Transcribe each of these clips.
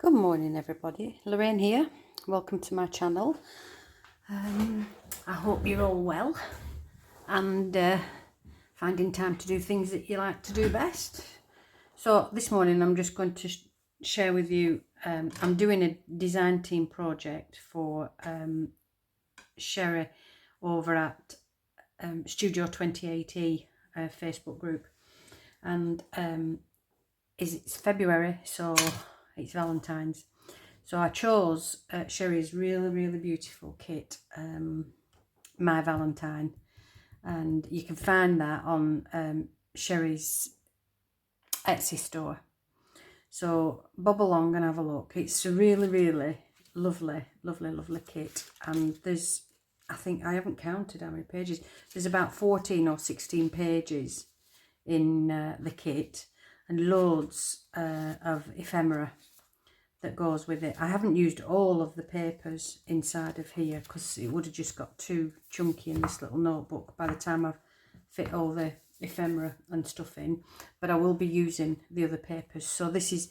Good morning everybody, Lorraine here. Welcome to my channel. I hope you're all well and finding time to do things that you like to do best. So this morning I'm just going to share with you, I'm doing a design team project for Sherry over at Studio28E Facebook group, and it's February, so it's Valentine's. So I chose Sherry's really beautiful kit, My Valentine, and you can find that on Sherry's Etsy store. So bob along and have a look. It's a really lovely kit, and there's, I think, I haven't counted how many pages, there's about 14 or 16 pages in the kit, and loads of ephemera that goes with it. I haven't used all of the papers inside of here because it would have just got too chunky in this little notebook by the time I've fit all the ephemera and stuff in, but I will be using the other papers. So this is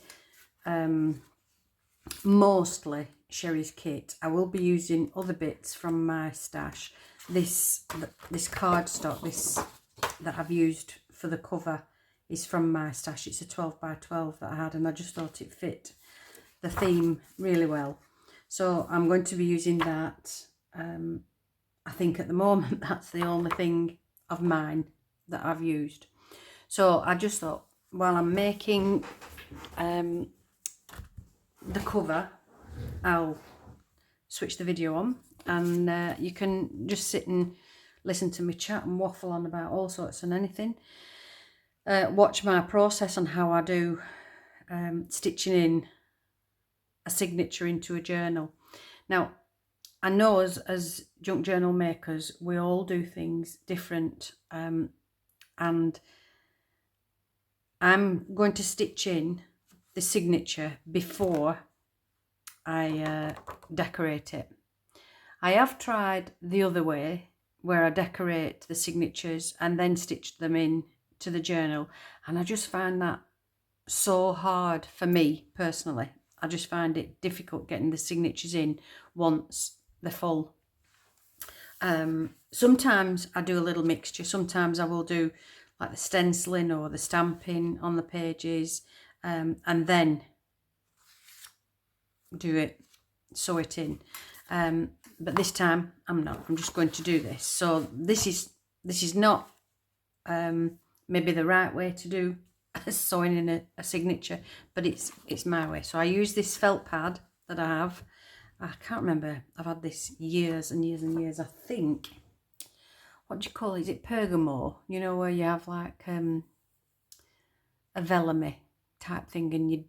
mostly Sherry's kit. I will be using other bits from my stash. This cardstock, this that I've used for the cover, is from my stash. It's a 12 by 12 that I had, and I just thought it fit the theme really well. So I'm going to be using that. I think at the moment that's the only thing of mine that I've used. So I just thought, while I'm making the cover, I'll switch the video on, and you can just sit and listen to me chat and waffle on about all sorts and anything. Watch my process on how I do stitching in a signature into a journal. Now, I know as junk journal makers, we all do things different, and I'm going to stitch in the signature before I decorate it. I have tried the other way, where I decorate the signatures and then stitch them in to the journal, and I just find that so hard for me personally. I just find it difficult getting the signatures in once they're full. Sometimes I do a little mixture. Sometimes I will do like the stenciling or the stamping on the pages, and then do it, sew it in. But this time I'm not. I'm just going to do this. So this is not maybe the right way to do sewing in a signature, but it's my way. So I use this felt pad that I have. I can't remember, I've had this years and years. I think, what do you call it? Is it Pergamo? You know, where you have like a vellum type thing and you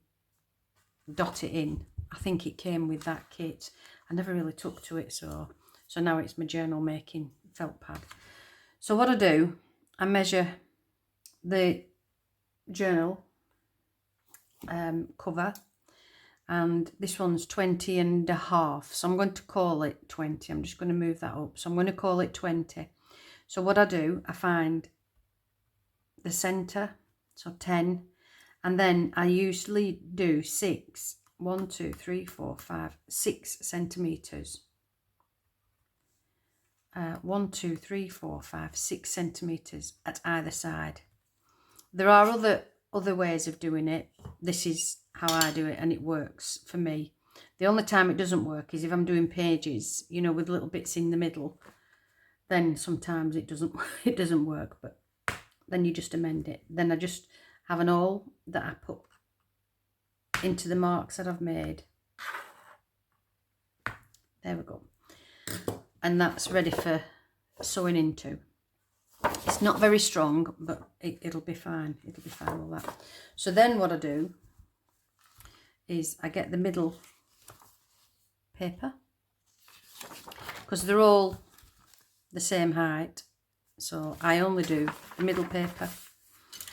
dot it in. I think it came with that kit. I never really took to it, so now it's my journal making felt pad. So what I do, I measure the journal cover, and this one's 20 and a half, so I'm going to call it 20. I'm just going to move that up, so I'm going to call it 20. So what I do, I find the center, so 10, and then I usually do 6 centimeters. 6 centimeters at either side. There are other ways of doing it. This is how I do it, and it works for me. The only time it doesn't work is if I'm doing pages, you know, with little bits in the middle. Then sometimes it doesn't work, but then you just amend it. Then I just have an awl that I put into the marks that I've made. There we go. And that's ready for sewing into. It's not very strong, but it'll be fine. It'll be fine, all that. So then what I do is I get the middle paper, because they're all the same height. So I only do the middle paper.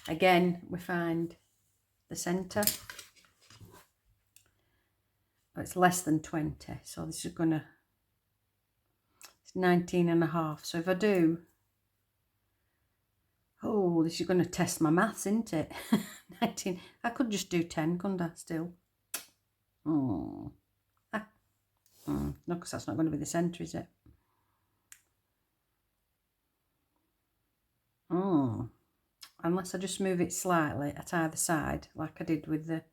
Again, we find the center. Oh, it's less than 20. So this is gonna, it's 19 and a half. So if I do, oh, this is going to test my maths, isn't it? 19. I could just do 10, couldn't I, still? No, because that's not going to be the centre, is it? Unless I just move it slightly at either side, like I did with the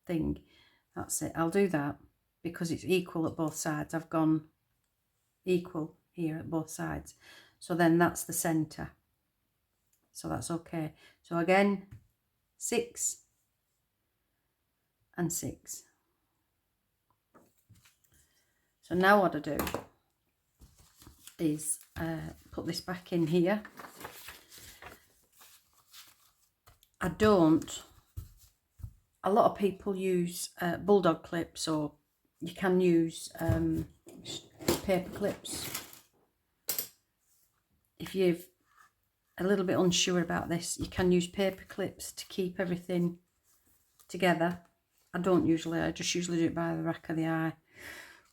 thing. That's it. I'll do that because it's equal at both sides. I've gone equal here at both sides. So then that's the centre. So that's okay. So again, 6 and 6. So now what I do is put this back in here. I don't, a lot of people use bulldog clips, or you can use paper clips. If you're a little bit unsure about this, you can use paper clips to keep everything together. I don't usually, I just usually do it by the rack of the eye,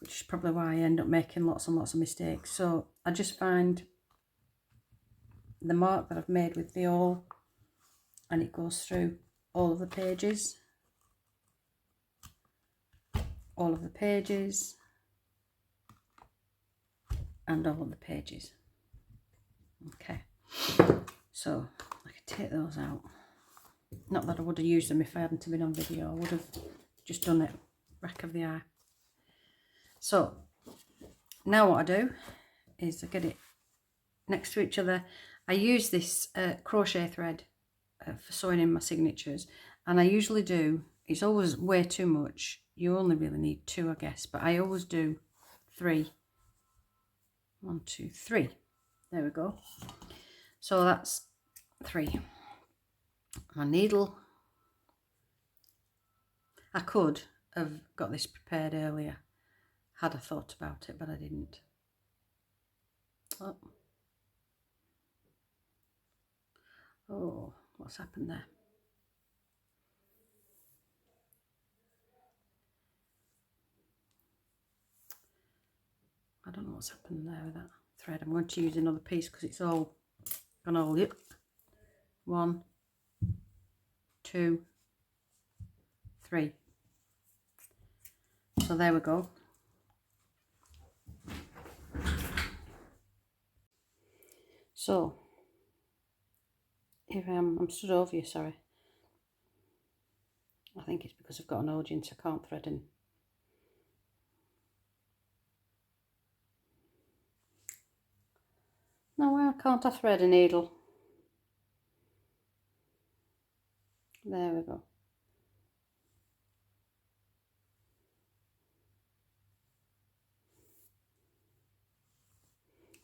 which is probably why I end up making lots and lots of mistakes. So I just find the mark that I've made with the awl, and it goes through all of the pages, and all of the pages. Okay, so I can take those out. Not that I would have used them if I hadn't been on video. I would have just done it rack of the eye. So now what I do is I get it next to each other. I use this crochet thread for sewing in my signatures, and I usually do, it's always way too much. You only really need 2, I guess, but I always do 3. 1, 2, 3. There we go. So that's 3. My needle. I could have got this prepared earlier had I thought about it, but I didn't. Oh, what's happened there? I don't know what's happened there with that thread. I'm going to use another piece because it's all gone all up. 1, 2, 3. So there we go. So here I am. I'm stood over you, sorry. I think it's because I've got an audience, I can't thread in. No, why can't I thread a needle? There we go.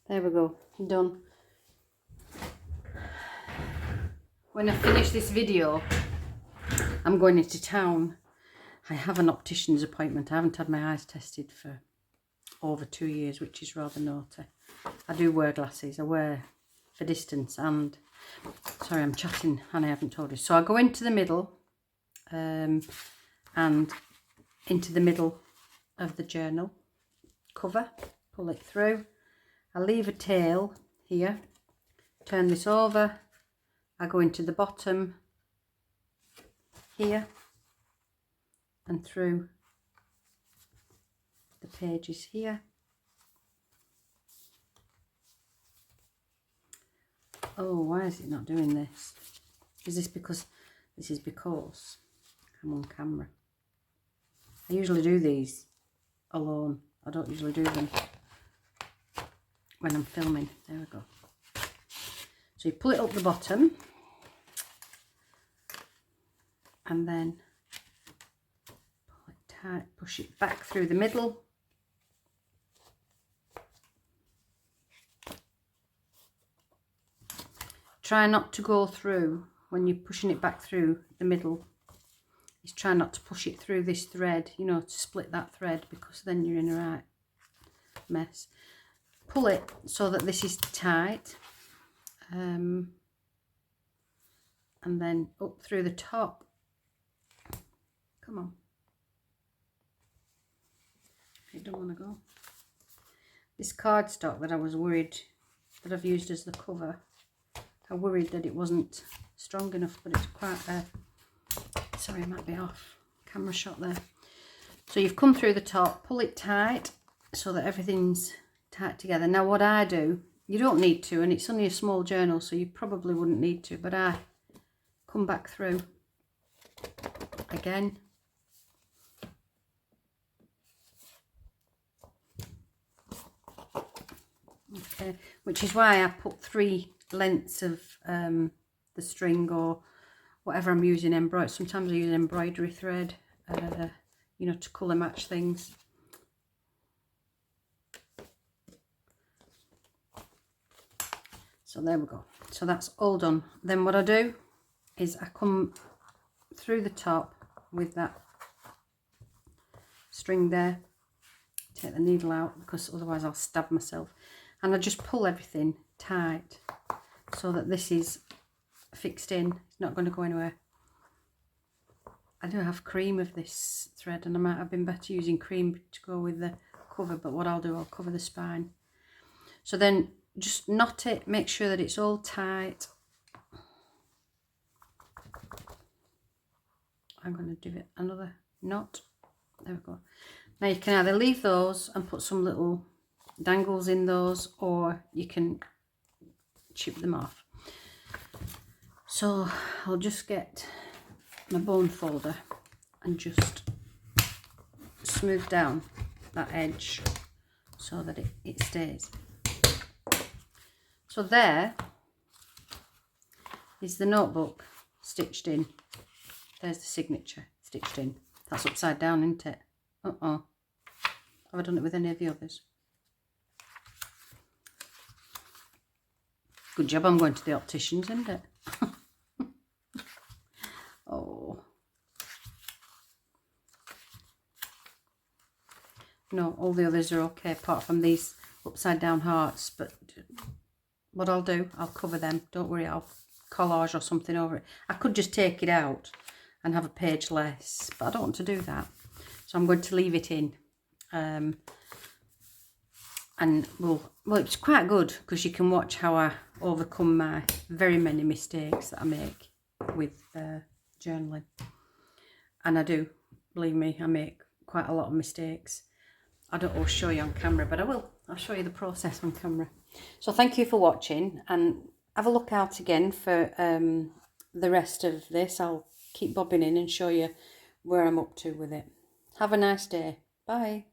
There we go, done. When I finish this video, I'm going into town. I have an optician's appointment. I haven't had my eyes tested for over 2 years, which is rather naughty. I do wear glasses. I wear for distance, and sorry, I'm chatting and I haven't told you. So I go into the middle and into the middle of the journal cover, pull it through. I leave a tail here, turn this over. I go into the bottom here and through the pages here. Oh, why is it not doing this? Is this because I'm on camera? I usually do these alone. I don't usually do them when I'm filming. There we go. So you pull it up the bottom and then pull it tight, push it back through the middle. Try not to go through when you're pushing it back through the middle. Is try not to push it through this thread, you know, to split that thread, because then you're in a right mess. Pull it so that this is tight, and then up through the top. Come on. It don't want to go. This cardstock that I was worried that I've used as the cover, I worried that it wasn't strong enough, but it's quite sorry, I might be off camera shot there. So you've come through the top, pull it tight so that everything's tight together. Now what I do, you don't need to, and it's only a small journal, so you probably wouldn't need to, but I come back through again. Okay, which is why I put 3 lengths of the string or whatever I'm using embroidery. Sometimes I use embroidery thread, you know, to colour match things. So there we go. So that's all done. Then what I do is I come through the top with that string there, take the needle out because otherwise I'll stab myself, and I just pull everything tight so that this is fixed in. It's not going to go anywhere. I do have cream of this thread, and I might have been better using cream to go with the cover, but what I'll do, I'll cover the spine. So then just knot it, make sure that it's all tight. I'm going to give it another knot. There we go. Now you can either leave those and put some little dangles in those, or you can chip them off. So I'll just get my bone folder and just smooth down that edge so that it stays. So there is the notebook stitched in. There's the signature stitched in. That's upside down, isn't it? Have I done it with any of the others? Good job I'm going to the opticians, isn't it? Oh. No, all the others are okay apart from these upside down hearts, but what I'll do, I'll cover them. Don't worry, I'll collage or something over it. I could just take it out and have a page less, but I don't want to do that. So I'm going to leave it in. And well, it's quite good because you can watch how I overcome my very many mistakes that I make with journaling. And I do, believe me, I make quite a lot of mistakes. I don't always show you on camera, but I will. I'll show you the process on camera. So thank you for watching, and have a look out again for the rest of this. I'll keep bobbing in and show you where I'm up to with it. Have a nice day. Bye.